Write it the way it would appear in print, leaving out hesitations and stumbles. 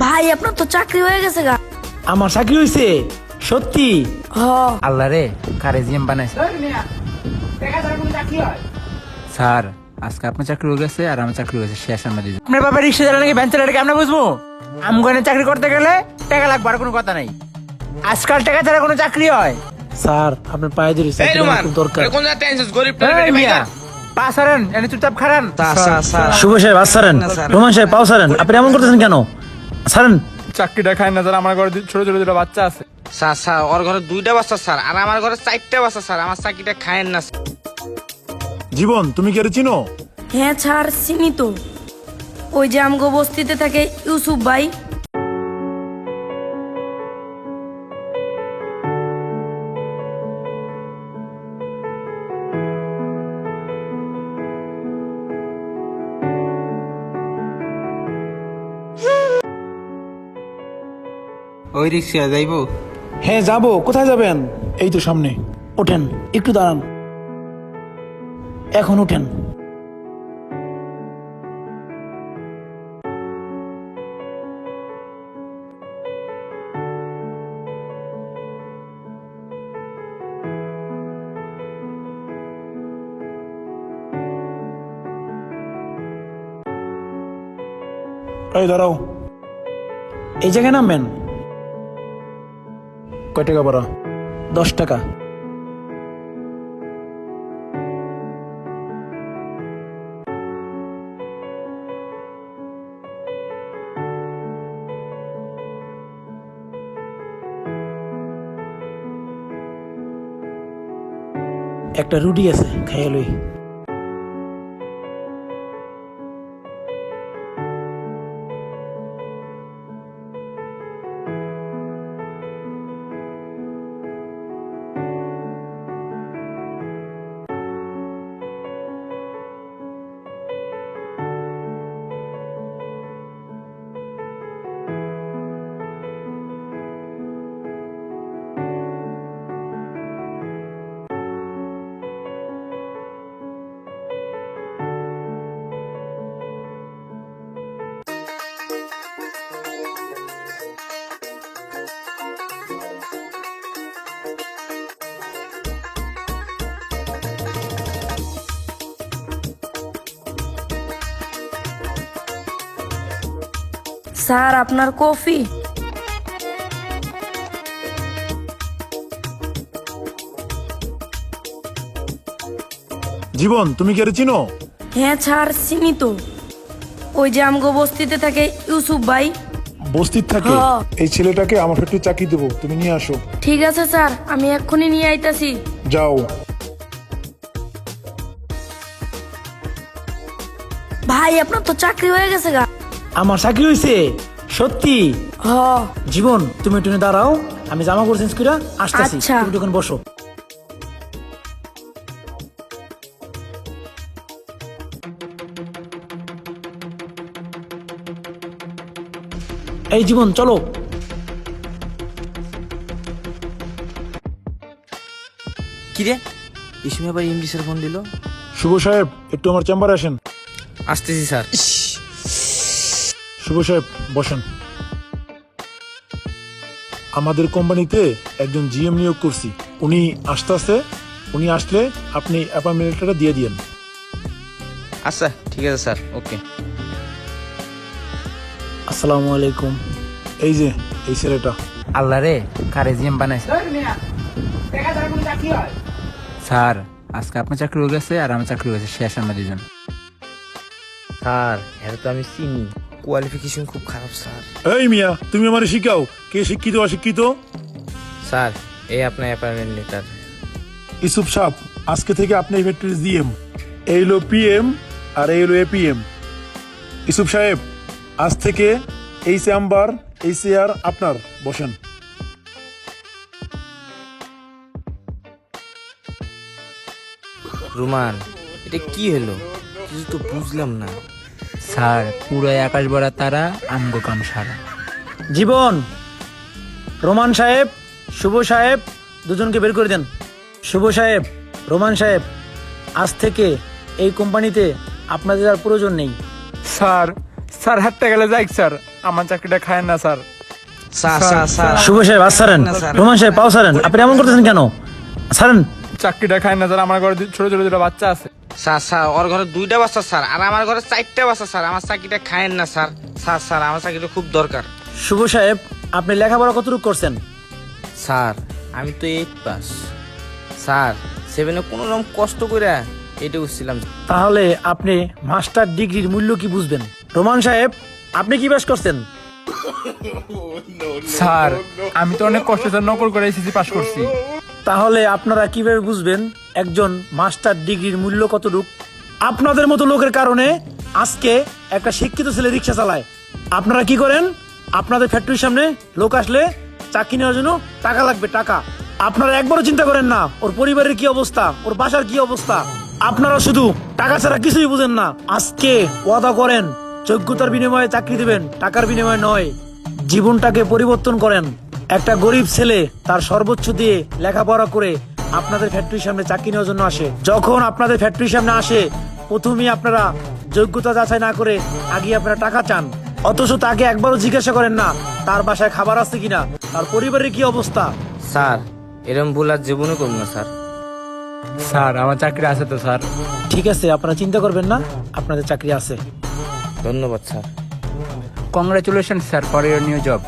ভাই আপনার তো চাকরি হয়ে গেছে গা। আমার চাকরি হয়েছে সত্যি? হ আল্লাহ রে কারে জিএম বানাইছে। স্যার আজকে আপনার চাকরি হয়ে গেছে আর আমার চাকরি হয়েছে, শেষ আমরা দুজন। আপনার বাবা রিক্সা চালানো নাকি ভ্যান চালানো কেমন বুঝবো? আমগনে চাকরি করতে গেলে টাকা লাগবে, আর কোনো কথা নাই। আজকাল টাকা ছাড়া কোনো চাকরি হয়? স্যার আপনার পায়ে ধরে চাকরি আমার খুব দরকার। এই মিয়া, পা সারেন, এনে চুপচাপ খারান। শুভ সাহেব আসছেন, রোমান সাহেব পাও সারেন। আপনি এমন করতেছেন কেন? সারেন। চাকরিটা খায় না, আমার ঘরে ছোট ছোট দুটো বাচ্চা আছে। স্যার স্যার ওর ঘরে 2টা বাচ্চা স্যার, আর আমার ঘরে 4টা বাচ্চা স্যার। আমার চাকরিটা খায়েন না। জীবন, তুমি কি চিনো? হ্যাঁ স্যার চিনি তো, ওই যে আমগো বস্তিতে থাকে ইউসুফ ভাই। ওই রিক্সা যাইবো? হ্যাঁ যাবো। কোথায় যাবেন? এই তো সামনে। ওঠেন, একটু দাঁড়ান। এখন উঠেন। এই দাঁড়াও। এই জায়গায় নামবেন। কয় টাকা ভাড়া? 10 টাকা। একটা রুটি আছে, খাইয়া লই। স্যার আপনার কফি। জীবন, তুমি কি চিনো? হ্যাঁ স্যার চিনি তো, ওই যে আমগো বস্তিতে থাকে ইউসুফ ভাই। বস্তির থাকে? হ্যাঁ। এই ছেলেটাকে আমার ফ্যাক্টরি চাকরি দেবো, তুমি নিয়ে আসো। ঠিক আছে স্যার, আমি এক্ষুনি নিয়ে আইতাছি। যাও। ভাই আপনার তো চাকরি হয়ে গেছে গা। আমার চাকরি হয়েছে সত্যি? হ জীবন তুমি একটু দাঁড়াও, আমি জামা কাপড় চেঞ্জ করে আসতেছি। আচ্ছা। তুমি তখন বসো। এই জীবন চলো। কি রে, এই সময় আবার এমডি স্যার ফোন দিল। শুভ সাহেব, একটু আমার চেম্বারে আসেন। আসতেছি স্যার। শুভ সাহেব বসেন। আমাদের কোম্পানিতে একজন জিএম নিয়োগ করছি, উনি আসতেছে। উনি আসলে আপনি অ্যাপয়েন্টমেন্ট লেটারটা দিয়ে দিয়েন। আচ্ছা ঠিক আছে স্যার, ওকে। আসসালামু আলাইকুম। এই যে এই ছেলেটা। আল্লাহ রে কারে জিএম বানাইছে। স্যার আজকে আপনার চাকরি হয়ে গেছে আর আমার চাকরি হয়েছে, শেষ আমরা দুজন। স্যার হ্যাঁ তো আমি চিনি, কোয়ালিফিকেশন খুব খারাপ স্যার। এই মিয়া, তুমি আমার শিখাও কে শিক্ষিত অশিক্ষিত। স্যার এই আপনার অ্যাপয়েন্টমেন্ট লেটার। ইসুফ সাহেব, আজকে থেকে আপনি এই ফ্যাক্টরির জিএম। এই হলো পিএম আর এই হলো এপিএম। ইসুফ সাহেব, আজ থেকে এই চেম্বার, এই চেয়ার আপনার, বসেন। রুমান, এটা কি হলো? কিছু তো বুঝলাম না। স্যার পুরো আকাশ ভরা তারা, আমগো কাম সারা। জীবন, রোমান সাহেব, শুভ সাহেব দুজনকে বের করে দেন। শুভ সাহেব, রোমান সাহেব, আজ থেকে এই কোম্পানিতে আপনাদের আর প্রয়োজন নেই। স্যার স্যার হাঁটতে গেলে যাই স্যার। আমার চাকরিটা খায় না স্যার। স্যার স্যার স্যার শুভ সাহেব আজ ছাড়েন, রোমান সাহেব পাও ছাড়েন, আপনি এমন করতেছেন কেন? ছাড়েন। চাকরিটা খায় না স্যার, আমার ঘরে ছোট ছোট দুটো বাচ্চা আছে। স্যার স্যার ওর ঘরে 2টা বাচ্চা স্যার, আর আমার ঘরে 4টা বাচ্চা স্যার। আমার চাকরিটা খায়েন না স্যার। স্যার স্যার আমার চাকরিটা খুব দরকার। শুভ সাহেব আপনি লেখাপড়া কতটুকু করছেন? স্যার আমি তো 8 পাস স্যার। 7-এ কোনো রকম কষ্ট করে এটা উঠছিলাম। তাহলে আপনি মাস্টার ডিগ্রির মূল্য কি বুঝবেন? রোমান সাহেব আপনি কি পাস করছেন? স্যার আমি তো অনেক কষ্ট স্যার নকল করে এসএসসি পাস করছি। তাহলে আপনারা কিভাবে বুঝবেন একজন মাস্টার ডিগ্রির মূল্য কতটুক? আপনাদের মতো লোকের কারণে আজকে একটা শিক্ষিত ছেলে রিক্সা চালায়। আপনারা কি করেন? আপনাদের ফ্যাক্টরির সামনে লোক আসলে চাকরি নেওয়ার জন্য টাকা লাগবে, টাকা। আপনারা একবারও চিন্তা করেন না ওর পরিবারের কি অবস্থা, ওর বাসার কি অবস্থা। আপনারা শুধু টাকা ছাড়া কিছুই বুঝেন না। আজকে ওয়াদা করেন যোগ্যতার বিনিময়ে চাকরি দিবেন, টাকার বিনিময়ে নয়। জীবনটাকে পরিবর্তন করেন। একটা গরিব ছেলে তার সর্বোচ্চ দিয়ে লেখাপড়া করে আপনাদের ফ্যাক্টরির সামনে চাকরি নেওয়ার জন্য আসে। যখন আপনাদের ফ্যাক্টরির সামনে আসে প্রথমেই আপনারা যোগ্যতা যাচাই না করে আগে আপনারা টাকা চান, অথচ তাকে একবারও জিজ্ঞাসা করেন না তার বাসায় খাবার আছে কিনা, তার পরিবারের কি অবস্থা। স্যার এরম ভুল আর জীবনে করব না স্যার। স্যার আমার চাকরি আছে তো স্যার। ঠিক আছে, আপনারা চিন্তা করবেন না, আপনাদের চাকরি আছে। ধন্যবাদ sir. Congratulation sir for your new job.